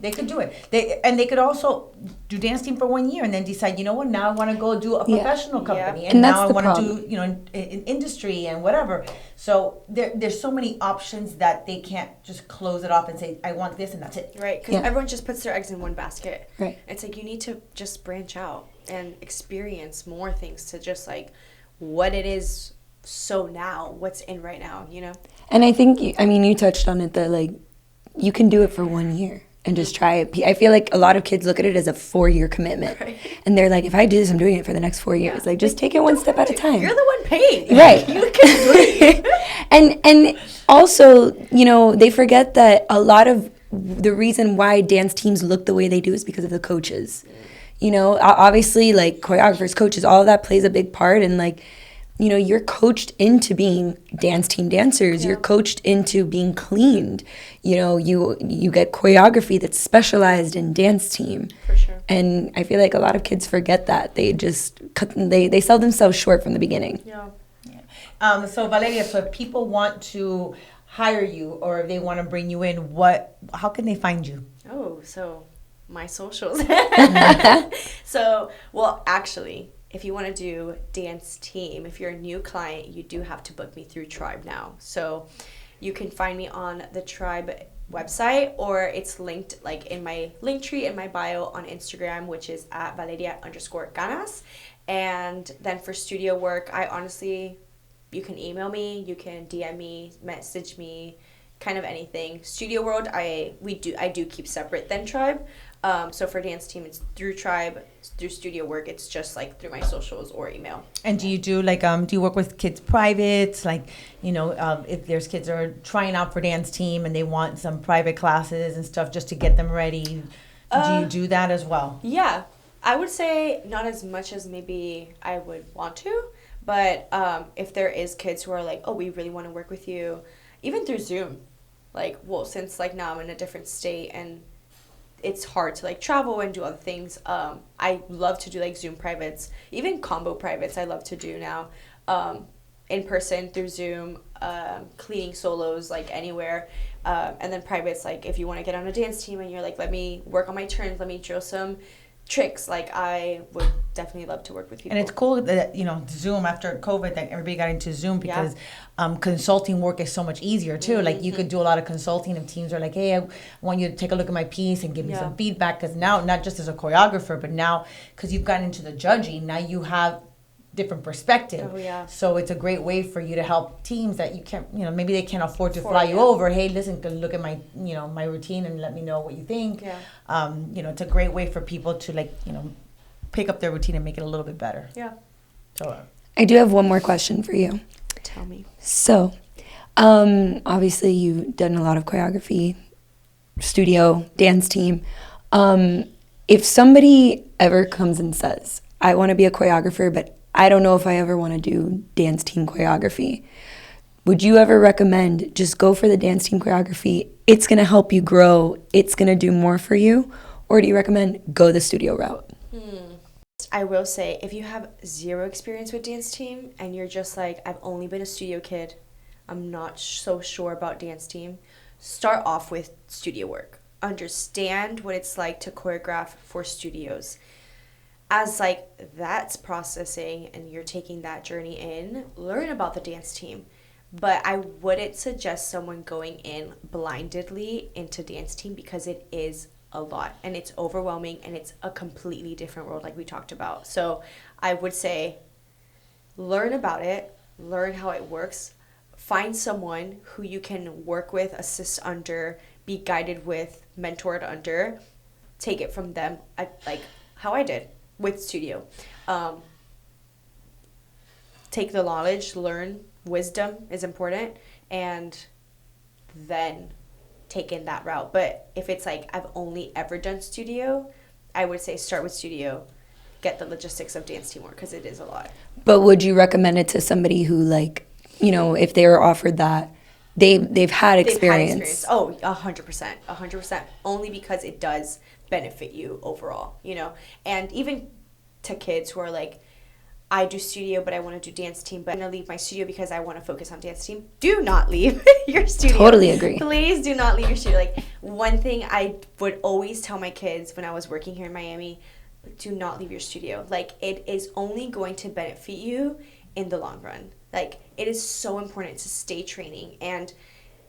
[SPEAKER 1] they could do it. They could also do dance team for 1 year and then decide, you know what, now I want to go do a professional company, and now I want to do, in industry and whatever. So there's so many options that they can't just close it off and say, I want this and that's it.
[SPEAKER 3] Right, because everyone just puts their eggs in one basket.
[SPEAKER 2] Right.
[SPEAKER 3] It's like, you need to just branch out and experience more things to just like what it is what's in right now,
[SPEAKER 2] And I think, you touched on it, that you can do it for 1 year and just try it. I feel like a lot of kids look at it as a 4-year commitment. Right. And they're like, if I do this, I'm doing it for the next 4 years. Like, just take it one step at a time.
[SPEAKER 3] You're the one paying.
[SPEAKER 2] Right.
[SPEAKER 3] You can do it.
[SPEAKER 2] And also, they forget that a lot of the reason why dance teams look the way they do is because of the coaches. Obviously, choreographers, coaches, all of that plays a big part. And, you're coached into being dance team dancers. Yeah. You're coached into being cleaned. You get choreography that's specialized in dance team.
[SPEAKER 3] For sure.
[SPEAKER 2] And I feel like a lot of kids forget that. They just they sell themselves short from the beginning.
[SPEAKER 3] Yeah.
[SPEAKER 1] So Valeria, so if people want to hire you or if they want to bring you in, how can they find you?
[SPEAKER 3] Oh, so my socials. So, well, actually, if you want to do dance team, if you're a new client, you do have to book me through Tribe now. So you can find me on the Tribe website, or it's linked in my link tree in my bio on Instagram, which is at Valeria_Canas. And then for studio work, you can email me, you can DM me, message me, kind of anything. Studio world, I do keep separate than Tribe. So for dance team, it's through Tribe. Through studio work, it's just through my socials or email.
[SPEAKER 1] And do you do do you work with kids privates? If there's kids that are trying out for dance team and they want some private classes and stuff just to get them ready, do you do that as well?
[SPEAKER 3] Yeah, I would say not as much as maybe I would want to, but if there is kids who are like, oh, we really want to work with you, even through Zoom, since now I'm in a different state and it's hard to like travel and do other things. I love to do like Zoom privates, even combo privates I love to do now, in person through Zoom, cleaning solos like anywhere, and then privates like if you want to get on a dance team and you're like, let me work on my turns, let me drill some tricks, like I would definitely love to work with people.
[SPEAKER 1] And it's cool that, you know, Zoom, after COVID, that everybody got into Zoom because consulting work is so much easier too. Like you could do a lot of consulting if teams are like, hey, I want you to take a look at my piece and give me some feedback, because now, not just as a choreographer, but now because you've gotten into the judging, now you have different perspective. So it's a great way for you to help teams that you can't, you know, maybe they can't afford to fly you over. Hey, listen, look at my, you know, my routine and let me know what you think. You know, it's a great way for people to, like, you know, pick up their routine and make it a little bit better. So
[SPEAKER 2] I do have one more question for you.
[SPEAKER 3] Tell me.
[SPEAKER 2] So, obviously you've done a lot of choreography, studio, dance team. If somebody ever comes and says, I want to be a choreographer, but I don't know if I ever want to do dance team choreography, would you ever recommend just go for the dance team choreography? It's going to help you grow. It's going to do more for you. Or do you recommend go the studio route?
[SPEAKER 3] I will say, if you have zero experience with dance team and you're just like, I've only been a studio kid, I'm not so sure about dance team, start off with studio work. Understand what it's like to choreograph for studios. As like that's processing and you're taking that journey in, learn about the dance team. But I wouldn't suggest someone going in blindedly into dance team, because it is a lot and it's overwhelming and it's a completely different world like we talked about. So I would say learn about it, learn how it works, find someone who you can work with, assist under, be guided with, mentored under, take it from them, like how I did with studio. Take the knowledge, learn, wisdom is important, and then take in that route. But if it's like I've only ever done studio, I would say start with studio, get the logistics of dance team work, because it is a lot.
[SPEAKER 2] But would you recommend it to somebody who, like, you know, if they were offered that, they've had experience?
[SPEAKER 3] Oh, 100%, 100%. Only because it does benefit you overall, you know. And even to kids who are like, I do studio, but I want to do dance team, but I'm going to leave my studio because I want to focus on dance team. Do not leave your studio.
[SPEAKER 2] Totally agree.
[SPEAKER 3] Please do not leave your studio. Like, one thing I would always tell my kids when I was working here in Miami, do not leave your studio. Like, it is only going to benefit you in the long run. Like, it is so important to stay training, and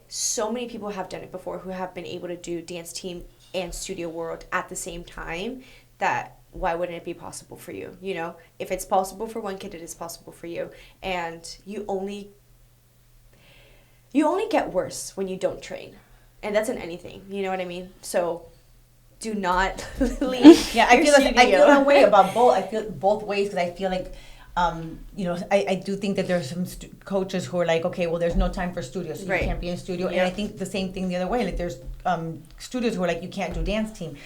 [SPEAKER 3] so many people have done it before who have been able to do dance team and studio world at the same time, that why wouldn't it be possible for you? You know, if it's possible for one kid, it is possible for you. And you only get worse when you don't train. And that's in anything, you know what I mean? So do not leave.
[SPEAKER 1] I feel that way about both. I feel both ways, because I feel like you know, I do think that there's some coaches who are like, okay, well, there's no time for studio, so you can't be in studio. And I think the same thing the other way. Like, there's studios who are like, you can't do dance team.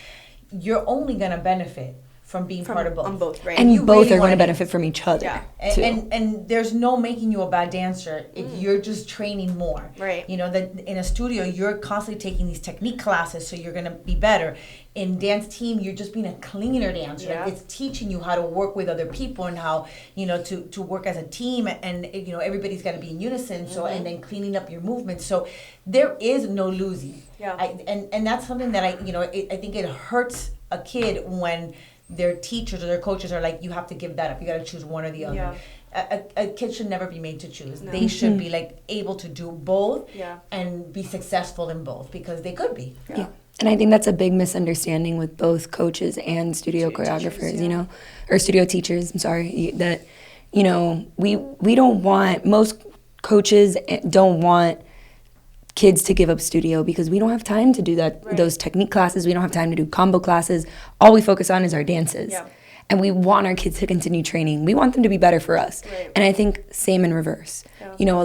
[SPEAKER 1] You're only gonna benefit from being part of both.
[SPEAKER 3] On both, right?
[SPEAKER 2] And you both really are going to benefit from each other.
[SPEAKER 3] Yeah.
[SPEAKER 1] And there's no making you a bad dancer if you're just training more.
[SPEAKER 3] Right.
[SPEAKER 1] You know, that in a studio, you're constantly taking these technique classes, so you're going to be better. In dance team, you're just being a cleaner dancer.
[SPEAKER 3] Yeah.
[SPEAKER 1] It's teaching you how to work with other people and how, you know, to work as a team, and, you know, everybody's got to be in unison. So, and then cleaning up your movements. So there is no losing.
[SPEAKER 3] Yeah.
[SPEAKER 1] And that's something that I think it hurts a kid when their teachers or their coaches are like, you have to give that up. You got to choose one or the other.
[SPEAKER 3] Yeah.
[SPEAKER 1] A kid should never be made to choose.
[SPEAKER 3] No.
[SPEAKER 1] They should be like able to do both
[SPEAKER 3] Yeah.
[SPEAKER 1] and be successful in both, because they could be.
[SPEAKER 2] Yeah. And I think that's a big misunderstanding with both coaches and studio choreographers,
[SPEAKER 3] teachers,
[SPEAKER 2] you know, or studio teachers, I'm sorry, that, you know, we don't want, most coaches don't want kids to give up studio, because we don't have time to do that, those technique classes. We don't have time to do combo classes. All we focus on is our dances.
[SPEAKER 3] Yeah.
[SPEAKER 2] And we want our kids to continue training. We want them to be better for us.
[SPEAKER 3] Right.
[SPEAKER 2] And I think same in reverse.
[SPEAKER 3] Yeah.
[SPEAKER 2] You know, a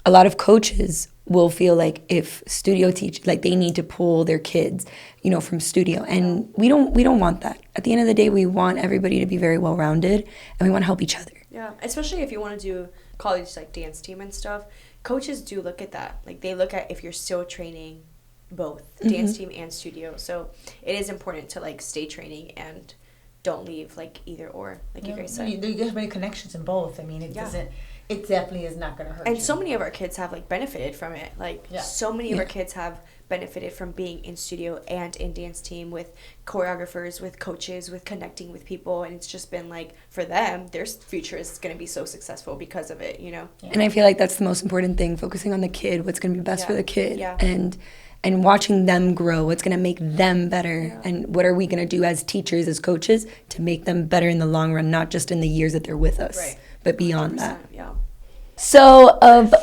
[SPEAKER 2] lot of coaches will feel like if studio teach, like they need to pull their kids, you know, from studio. And we don't want that. At the end of the day, we want everybody to be very well-rounded, and we want to help each other.
[SPEAKER 3] Yeah, especially if you want to do college, like, dance team and stuff. Coaches do look at that. Like, they look at if you're still training both dance team and studio. So it is important to like stay training and don't leave like either or, like you guys said.
[SPEAKER 1] You have many connections in both. I mean, it doesn't. It definitely is not going to hurt.
[SPEAKER 3] And
[SPEAKER 1] you.
[SPEAKER 3] so many of our kids have like benefited from it. Like so many of our kids have benefited from being in studio and in dance team with choreographers, with coaches, with connecting with people, and it's just been like for them, their future is going to be so successful because of it, you know.
[SPEAKER 2] And I feel like that's the most important thing, focusing on the kid, what's going to be best for the kid, and watching them grow, what's going to make them better, and what are we going to do as teachers, as coaches, to make them better in the long run, not just in the years that they're with us, but beyond that. So of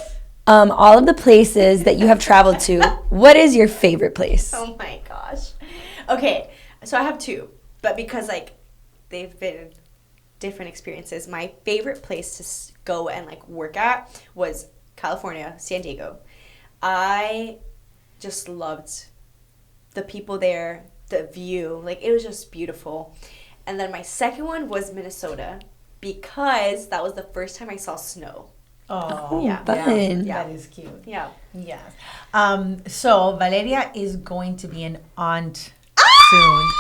[SPEAKER 2] all of the places that you have traveled to, what is your favorite place?
[SPEAKER 3] Oh my gosh. Okay, so I have two, but because like they've been different experiences, my favorite place to go and like work at was California, San Diego. I just loved the people there, the view, like it was just beautiful. And then my second one was Minnesota, because that was the first time I saw snow.
[SPEAKER 2] Oh,
[SPEAKER 1] yeah,
[SPEAKER 2] fun.
[SPEAKER 1] Yeah. That is cute.
[SPEAKER 3] Yeah.
[SPEAKER 1] Yes. So Valeria is going to be an aunt soon.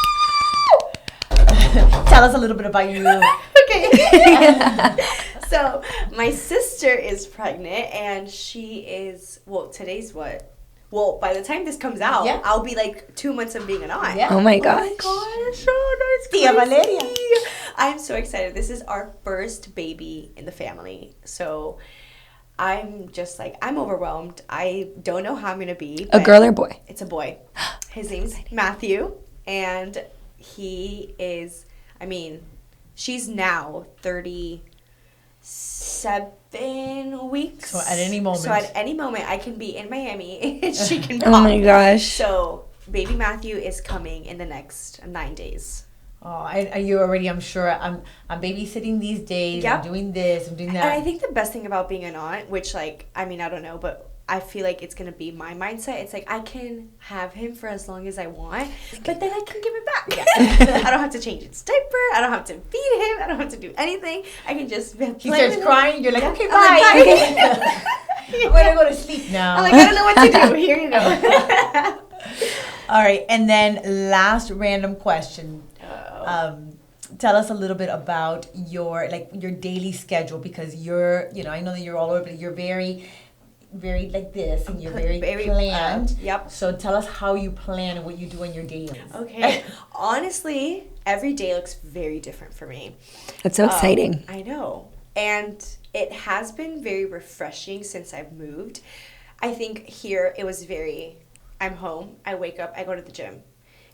[SPEAKER 1] Tell us a little bit about you.
[SPEAKER 3] Okay. So my sister is pregnant, and she is, well, today's what? Well, by the time this comes out, I'll be like 2 months of being an aunt.
[SPEAKER 2] Yeah. Oh my gosh.
[SPEAKER 3] Oh that's
[SPEAKER 1] Tia Valeria.
[SPEAKER 3] I'm so excited. This is our first baby in the family. So I'm just like, I'm overwhelmed. I don't know how I'm going to be.
[SPEAKER 2] A girl or boy?
[SPEAKER 3] It's a boy. His name's Matthew. And he is, I mean, she's now 37 weeks.
[SPEAKER 1] So at any moment.
[SPEAKER 3] I can be in Miami and she can
[SPEAKER 2] Oh my gosh.
[SPEAKER 3] So baby Matthew is coming in the next 9 days.
[SPEAKER 1] Oh, you already, I'm sure, I'm babysitting these days, I'm doing this, I'm doing that.
[SPEAKER 3] And I think the best thing about being an aunt, which like, I mean, I don't know, but I feel like it's going to be my mindset. It's like, I can have him for as long as I want, but then I can give it back. I don't have to change his diaper. I don't have to feed him. I don't have to do anything. I can just play.
[SPEAKER 1] He starts crying. You're like, okay, bye.
[SPEAKER 3] I'm
[SPEAKER 1] going to go to sleep now.
[SPEAKER 3] I'm like, I don't know what to do. Here you go.
[SPEAKER 1] All right. And then last random question. Tell us a little bit about your daily schedule, because I know that you're all over, but you're very, very like this, and you're very planned. So tell us how you plan and what you do in your days.
[SPEAKER 3] Okay. Honestly, every day looks very different for me.
[SPEAKER 2] That's so exciting.
[SPEAKER 3] I know. And it has been very refreshing since I've moved. I think here it was I'm home, I wake up, I go to the gym,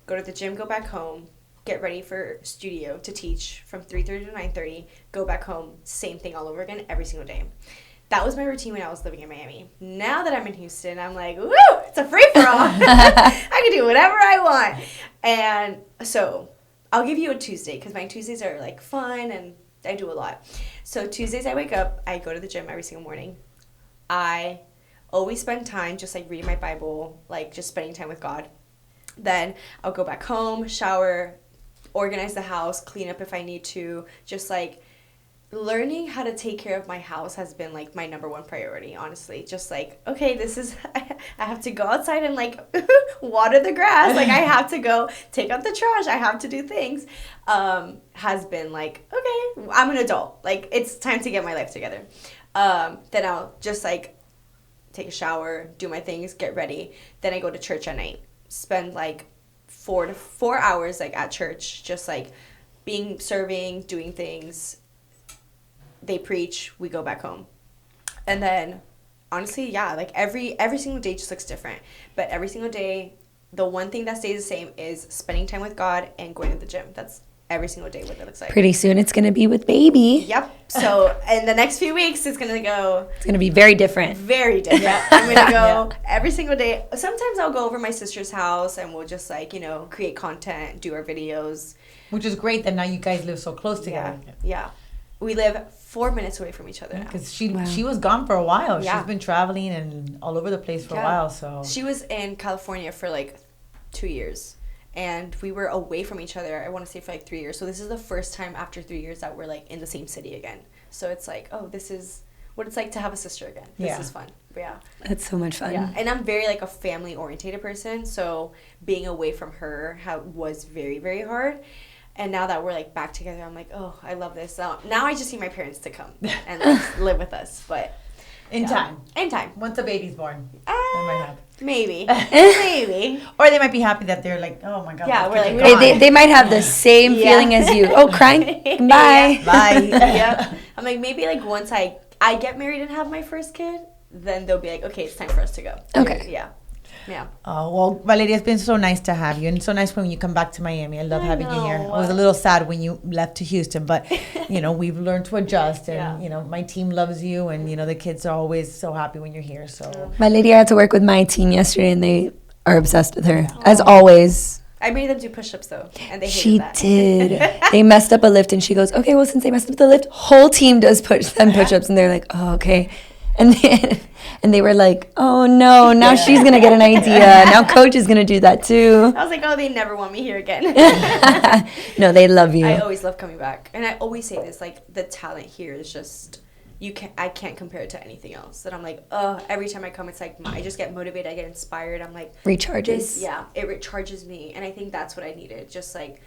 [SPEAKER 3] go back home, get ready for studio to teach from 3:30 to 9:30, go back home, same thing all over again every single day. That was my routine when I was living in Miami. Now that I'm in Houston, I'm like, woo, it's a free-for-all. I can do whatever I want. And so I'll give you a Tuesday, because my Tuesdays are like fun and I do a lot. So Tuesdays I wake up, I go to the gym every single morning. I always spend time just like reading my Bible, like just spending time with God. Then I'll go back home, shower, organize the house, clean up if I need to. Just like learning how to take care of my house has been like my number one priority, honestly. Just like, okay, I have to go outside and like water the grass. Like I have to go take out the trash. I have to do things. Has been like, okay, I'm an adult. Like it's time to get my life together. Then I'll just like take a shower, do my things, get ready. Then I go to church at night. Spend like 4 hours like at church, just like serving, doing things. They preach, we go back home. And then honestly, like every single day just looks different. But every single day, the one thing that stays the same is spending time with God and going to the gym. That's every single day what it looks like.
[SPEAKER 2] Pretty soon it's going to be with baby.
[SPEAKER 3] Yep. So in the next few weeks, it's going to
[SPEAKER 2] be very different.
[SPEAKER 3] Very different. I'm going to go every single day. Sometimes I'll go over my sister's house and we'll just like, create content, do our videos.
[SPEAKER 1] Which is great that now you guys live so close together.
[SPEAKER 3] Yeah. We live 4 minutes away from each other now.
[SPEAKER 1] Because she was gone for a while. Yeah. She's been traveling and all over the place for a while. So
[SPEAKER 3] she was in California for like 2 years. And we were away from each other, I want to say, for like 3 years. So this is the first time after 3 years that we're like in the same city again. So it's like, oh, this is what it's like to have a sister again.
[SPEAKER 1] Yeah.
[SPEAKER 3] This is fun. But yeah.
[SPEAKER 2] That's so much fun.
[SPEAKER 3] Yeah, and I'm very like a family orientated person, so being away from her was very, very hard. And now that we're like back together, I'm like, oh, I love this. So now I just need my parents to come and like, live with us. But
[SPEAKER 1] In time.
[SPEAKER 3] Once
[SPEAKER 1] the baby's born. They might have.
[SPEAKER 3] maybe, maybe.
[SPEAKER 1] Or they might be happy that they're like, oh my God.
[SPEAKER 3] Yeah,
[SPEAKER 1] my
[SPEAKER 3] we're
[SPEAKER 1] kids
[SPEAKER 3] like,
[SPEAKER 1] are gone.
[SPEAKER 2] They might have the same
[SPEAKER 3] Yeah.
[SPEAKER 2] feeling as you. Oh, crying. Bye.
[SPEAKER 1] Bye.
[SPEAKER 3] Yep. I'm like, maybe like once I get married and have my first kid, then they'll be like, okay, it's time for us to go.
[SPEAKER 2] Okay.
[SPEAKER 3] Yeah. Yeah.
[SPEAKER 1] Oh, well, Valeria, it's been so nice to have you. And so nice when you come back to Miami. I love having you here.
[SPEAKER 3] know.
[SPEAKER 1] I was a little sad when you left to Houston, but, we've learned to adjust. And,
[SPEAKER 3] Yeah.
[SPEAKER 1] My team loves you. And, the kids are always so happy when you're here. So,
[SPEAKER 2] Valeria had to work with my team yesterday, and they are obsessed with her, as always.
[SPEAKER 3] I made them do push-ups though, and they hated
[SPEAKER 2] She
[SPEAKER 3] that.
[SPEAKER 2] did. They messed up a lift, and she goes, okay, well, since they messed up the lift, whole team does push-ups. And they're like, oh, okay. And they were like, oh, no, now she's going to get an idea. Now coach is going to do that, too.
[SPEAKER 3] I was like, oh, they never want me here again.
[SPEAKER 2] No, they love you.
[SPEAKER 3] I always love coming back, and I always say this: like the talent here is just I can't compare it to anything else. That I'm like, every time I come, it's like I just get motivated, I get inspired. I'm like,
[SPEAKER 2] Recharges.
[SPEAKER 3] it recharges me, and I think that's what I needed. Just like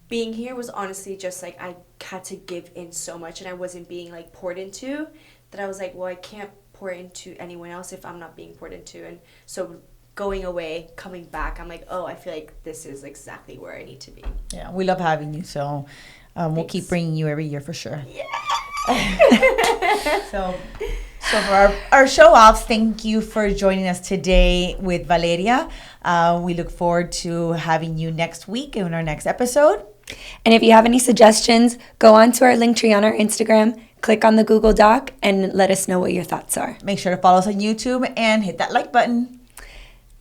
[SPEAKER 3] being here was honestly just like I had to give in so much, and I wasn't being like poured into. That I was like, well, I can't pour into anyone else if I'm not being poured into, and so going away, coming back, I'm like, oh, I feel like this is exactly where I need to be.
[SPEAKER 1] yeah, we love having you. So, we'll
[SPEAKER 3] Thanks.
[SPEAKER 1] keep bringing you every year for sure.
[SPEAKER 3] Yeah.
[SPEAKER 1] So for our show-offs, thank you for joining us today with Valeria. We look forward to having you next week in our next episode.
[SPEAKER 2] And if you have any suggestions, go on to our link tree on our Instagram, click on the Google Doc, and let us know what your thoughts are.
[SPEAKER 1] Make sure to follow us on YouTube and hit that like button.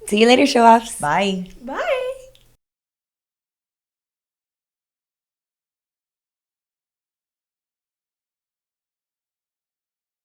[SPEAKER 2] See you later, show-offs.
[SPEAKER 1] Bye.
[SPEAKER 3] Bye.